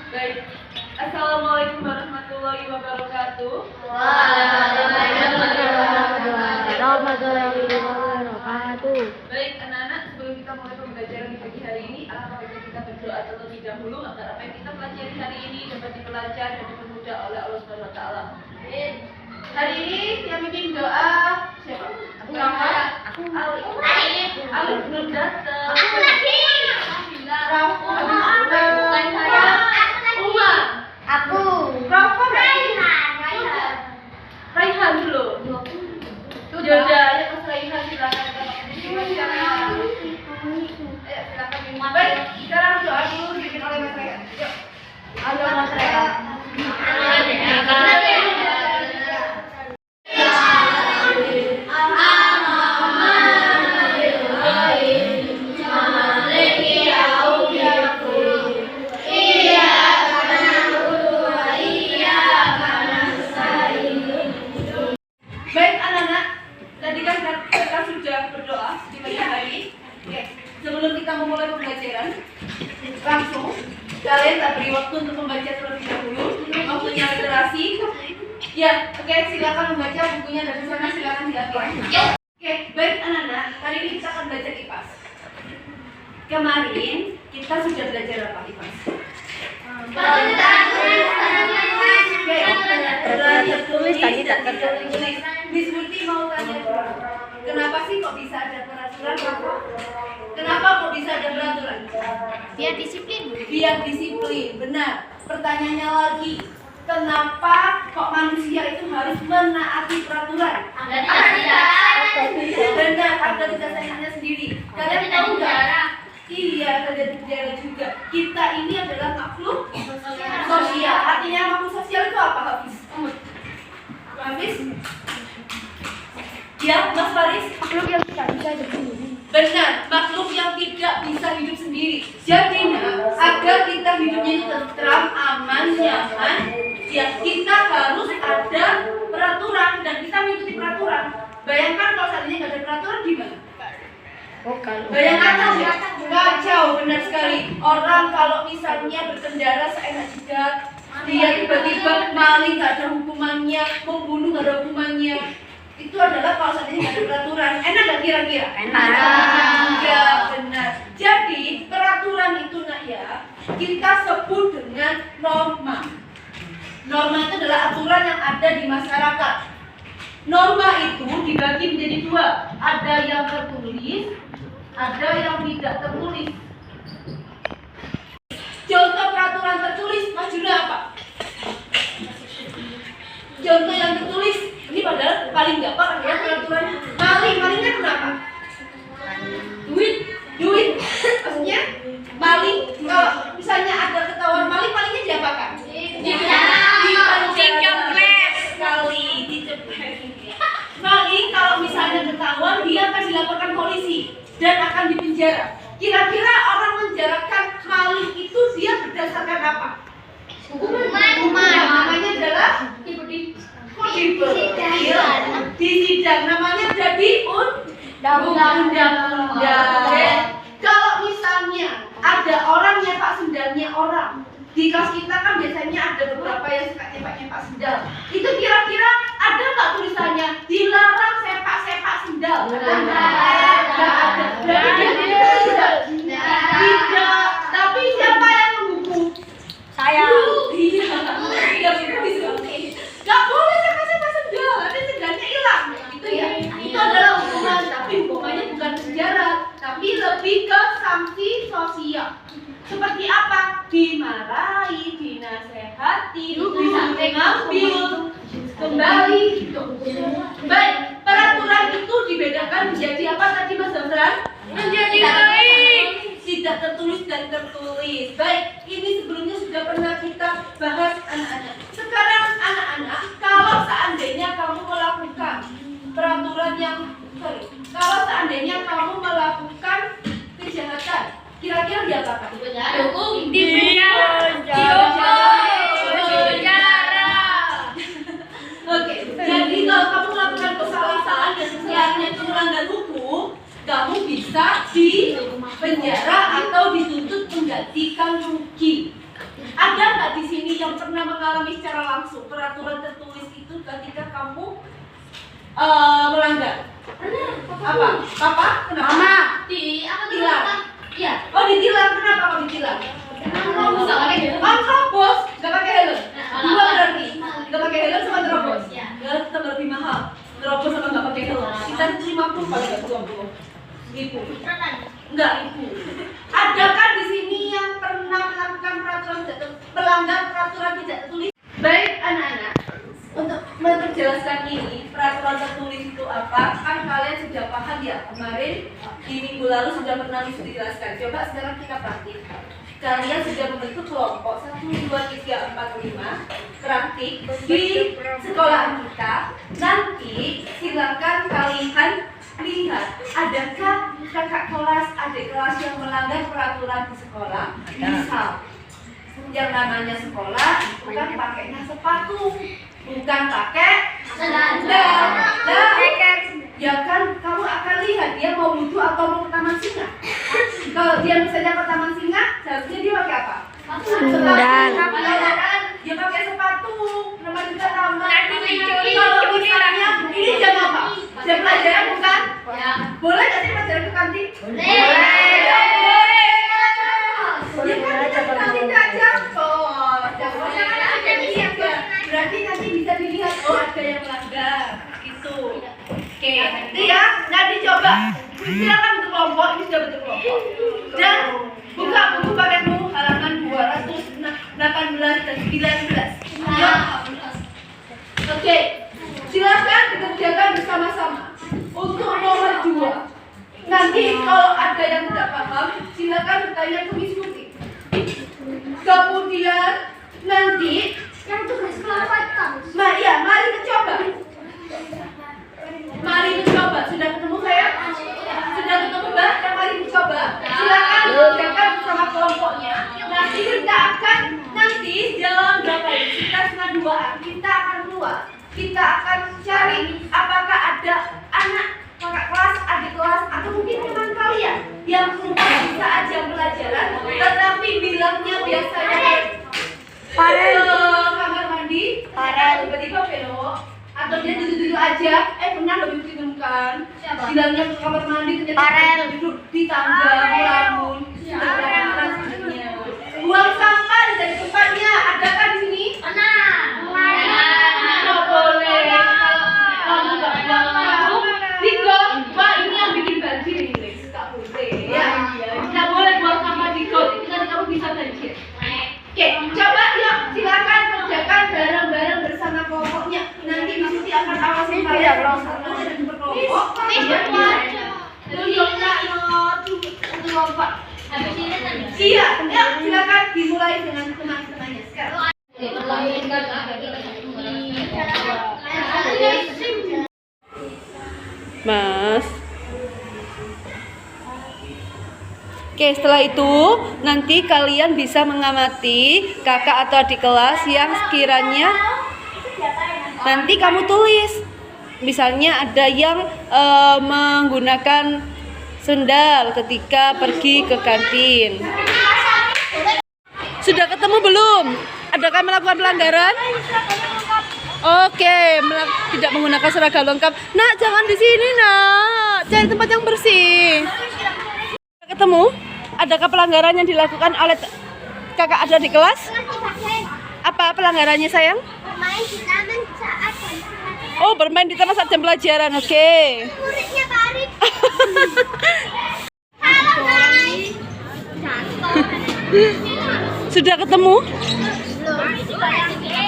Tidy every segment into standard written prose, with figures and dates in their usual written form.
Baik. Assalamualaikum warahmatullahi wabarakatuh. Waalaikumsalam warahmatullahi wabarakatuh. Baik anak-anak, sebelum kita mulai pembelajaran di pagi hari ini, alangkah baiknya kita berdoa terlebih dahulu agar apa yang kita pelajari hari ini dapat dipelancar dan dipermudah oleh Allah Subhanahu wa taala. Hari ini yang bikin doa siapa? Aku. Alif belum datang. Aku lagi. Rafa, bukan saya. Umar. Aku. Rafa, Raihan. Raihan dulu. Yaudah, ya Mas Raihan silakan. Ayo silakan. Baik, sekarang doa dulu dibikin oleh Mas Raihan. Yuk. Halo Mas Raihan. Baik anak-anak, tadi kan kita sudah berdoa di pagi hari. Oke, sebelum kita memulai pembelajaran, langsung kalian tak beri waktu untuk membaca terlebih dahulu. Waktunya literasi. Ya, oke, silakan membaca bukunya dari sana, silakan diambil. Oke, baik anak-anak, hari ini kita akan belajar IPAS. Kemarin kita sudah belajar apa IPAS? Tertulis tadi tak tertulis. Miss Murti mau tanya, kenapa sih kok bisa ada peraturan? Kenapa kok bisa ada peraturan? Biar disiplin. Biar disiplin, benar. Pertanyaannya lagi, kenapa kok manusia itu harus menaati peraturan? Benar, ada di dasarnya sendiri. Kalian tahu nggak? Iya, kerja di penjara juga. Kita ini adalah makhluk sosial. Artinya makhluk sosial itu apa, Hafiz? Hafiz? Ya, Mas Faris? Makhluk yang tidak bisa hidup sendiri. Benar, makhluk yang tidak bisa hidup sendiri. Jadi, agar kita hidupnya itu tentram, aman, nyaman, ya kita harus ada peraturan dan kita mengikuti peraturan. Bayangkan kalau seandainya nggak ada peraturan gimana? Bayangkan saja, kacau, benar sekali. Orang kalau misalnya berkendara seenak jidat, dia tiba-tiba maling nggak ada hukumannya, membunuh nggak ada hukumannya. Itu adalah kalau seandainya nggak ada peraturan. Enak nggak kira-kira? Enak. Ya benar. Jadi peraturan itu nak ya kita sebut dengan norma. Norma itu adalah aturan yang ada di masyarakat. Norma itu dibagi menjadi dua. Ada yang tertulis, ada yang tidak tertulis. Contoh peraturan tertulis, Mas Juna apa? Contoh yang tertulis, ini padahal paling gampang ya peraturannya. Malingnya kenapa? Duit. Maksudnya maling, kalau misalnya ada ketahuan malingnya diapakan? Dicepet sekali, dicepet. Maling kalau misalnya ketahuan dia akan dilaporkan polisi dan akan dipenjara. Kira-kira orang menjarakan maling itu dia berdasarkan apa? Hukuman. Namanya adalah di sidang. Namanya jadi undang-undang. Kalau misalnya ada orang nyepak sendalnya orang, di kelas kita kan biasanya ada beberapa yang suka nyepak sendal. Itu kira-kira ada nggak tulisannya dilarang sepak sendal? Nggak ada. Tidak. Tapi siapa yang menghukum? Saya. Iya. Nggak boleh sepak sendal. Nanti sendalnya hilang. Itu ya. Itu adalah hukuman. Tapi hukumannya bukan penjara, tapi lebih ke sanksi sosial. Seperti apa? Dimarahi, dinasehati, diambil kembali gitu. Baik, peraturan itu dibedakan menjadi apa tadi Mas Zamran? Menjadi baik. Tidak tertulis dan tertulis. Baik, ini sebelumnya sudah pernah kita bahas anak-anak. Sekarang anak-anak, kalau seandainya kamu melakukan peraturan yang kalau seandainya kamu melakukan kejahatan, kira-kira diapakan? Dihukum. Oke, jadi kalau kamu melakukan kesalahan dan kesalahannya itu melanggar hukum, kamu bisa dipenjara atau dituntut menggantikan rugi. Ada nggak yang pernah mengalami secara langsung peraturan tertulis itu ketika kamu melanggar? Apa? Papa? Kenapa? Mama. Aku ditilang. Iya. Oh ditilang, kenapa kamu ditilang? Terobos, nggak pakai helm. Dua berarti, nggak pakai helm sama terobos. Helm tetap lebih mahal. Terobos sama nggak pakai helm. Kita 50 paling nggak 20. Ribu. Enggak, ribu. Adakah di sini yang pernah melakukan melanggar peraturan tidak tertulis? Baik anak-anak, untuk memperjelaskan ini peraturan tertulis itu apa? Kan kalian sudah paham ya kemarin di minggu lalu sudah pernah dijelaskan. Coba sekarang kita praktik. Kalian sudah membentuk kelompok 1, 2, 3, 4, 5 praktik di sekolahan kita. Nanti silakan kalian lihat adakah kakak kelas, adik kelas yang melanggar peraturan di sekolah. Misal yang namanya sekolah bukan pakainya sepatu, bukan pakai sandal. Ya kan kamu akan lihat dia mau wudhu atau mau ke taman singa. Kalau dia misalnya ke taman singa, seharusnya dia pakai apa? Sandal. Dia pakai sepatu. Nama juga taman. Kalau misalnya ini jam apa? Jam pelajaran bukan? Boleh nggak sih pelajaran ke kantin? Boleh. Ya kan kita ke kantin aja. Berarti nanti bisa dilihat ada yang melanggar. Itu. Oke, nanti ya, nanti coba. Silakan bentuk kelompok, ini sudah bentuk kelompok. Dan buka buku pakaimu halaman 218 dan 19. Ya. Oke. Silakan dikerjakan bersama-sama. Untuk nomor 2. Nanti kalau ada yang tidak paham, silakan bertanya ke Miss Putih. Kemudian nanti yang tugas kelompok. Mari mencoba. Mari mencoba. Sudah ketemu saya? Sudah ketemu Mbak? Yang mari mencoba. Silakan kerjakan bersama kelompoknya. Nanti kita akan dalam berapa ini? Sekitar setengah 2-an kita akan keluar. Kita akan cari apakah ada anak kakak kelas, adik kelas, atau mungkin teman kalian yang lupa di saat jam pelajaran, tetapi bilangnya biasanya ke kamar mandi, tiba-tiba belok, atau dia duduk-duduk aja, pernah lebih ditemukan, bilangnya ke kamar mandi, ternyata duduk di tangga, melamun, buang sampah dari tempatnya, adakah di sini? Nggak boleh. Kamu nggak buang. Diko, Mbak ini yang bikin banjir ini, nggak boleh. Ya, nggak boleh buang sampah di got. Itu nanti kamu bisa banjir. Oke, coba yuk silakan kerjakan bareng-bareng bersama kelompoknya. Nanti Mbak Siti akan awasi kalian satu dan berkelompok. Iya, ya silakan dimulai dengan teman-temannya sekarang. Mas. Oke, setelah itu nanti kalian bisa mengamati kakak atau adik kelas yang sekiranya nanti kamu tulis. Misalnya ada yang menggunakan sendal ketika pergi ke kantin. Sudah ketemu belum? Adakah melakukan pelanggaran? Oke, tidak menggunakan seragam lengkap. Nak, jangan di sini, Nak. Cari tempat yang bersih. Ketemu? Adakah pelanggaran yang dilakukan oleh kakak ada di kelas? Apa pelanggarannya, sayang? Bermain di taman saat Oh, bermain di taman saat jam pelajaran. Oke. muridnya Pak Arif. Halo, guys. Sudah ketemu? Belum.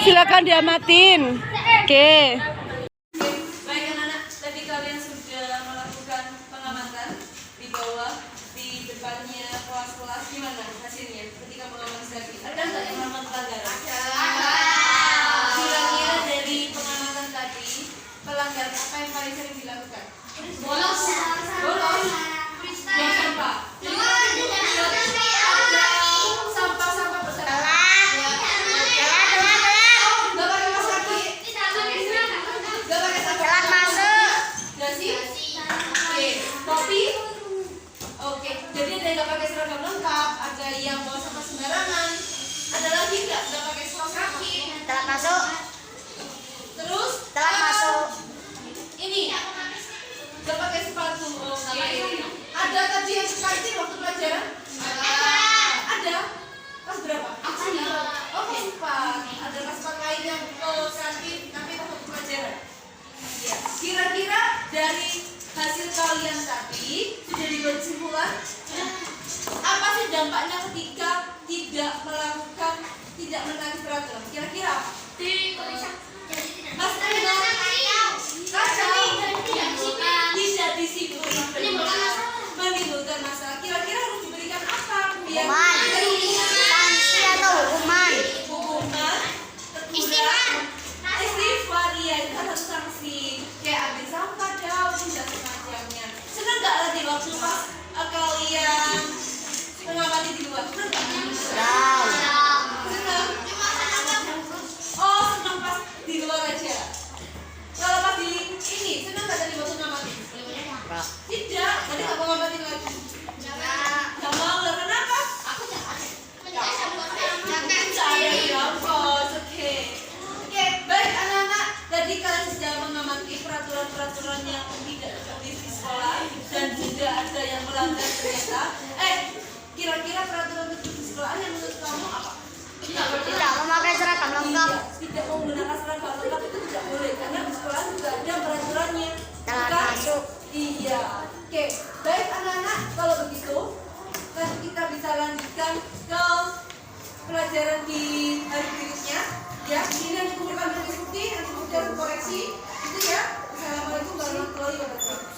Silakan diamatin. Oke. Baik anak-anak, tadi kalian sudah melakukan pengamatan di bawah, di depannya kelas-kelas. Gimana hasilnya ketika mengamati tadi? Ada nggak yang melakukan pelanggaran? Ada. Bilangnya dari pengamatan tadi, pelanggaran apa yang paling sering dilakukan? Bolos. Bolos. Yang sampah. Sampah-sampah besar. kantin waktu pelajaran? Ada. Kelas berapa? Oh, kelas 4. Ada kelas 4 lain yang ke kantin tapi waktu pelajaran. Ya. Kira-kira dari hasil kalian tadi sudah dibuat kesimpulan? Apa sih dampaknya ketika tidak menaati peraturan? Kira-kira apa? Mas Nino, kacau, tidak disiplin, menimbulkan masalah. Kira-kira harus diberikan apa? Biar Sanksi atau hukuman? hukuman, teguran, istighfar, ya itu kan harus sanksi. Kayak ambil sampah, daun, dan semacamnya. Senang nggak tadi waktu pas kalian mengamati di luar? Senang nggak? Senang. Oh, senang pas di luar aja. Kalau pas di ini, senang nggak tadi waktu ngamati? Tidak, tadi nggak mau ngamati lagi. Nggak mau, kenapa? Oke, baik anak-anak. Tadi kalian sudah mengamati peraturan-peraturan yang tidak tertulis di sekolah dan juga ada yang melanggar ternyata. Kira-kira peraturan tertulis di sekolah yang menurut kamu apa? Tidak memakai seragam lengkap. Tidak menggunakan seragam lengkap itu tidak boleh karena di sekolah juga ada peraturannya. Telat Bukan? masuk. Iya. Oke, baik anak-anak. Kalau begitu, kan kita bisa lanjutkan ke pelajaran di hari berikutnya. Ya, ini nanti kumpulkan dari bukti, nanti bukti harus koreksi. Itu ya. Assalamualaikum warahmatullahi wabarakatuh.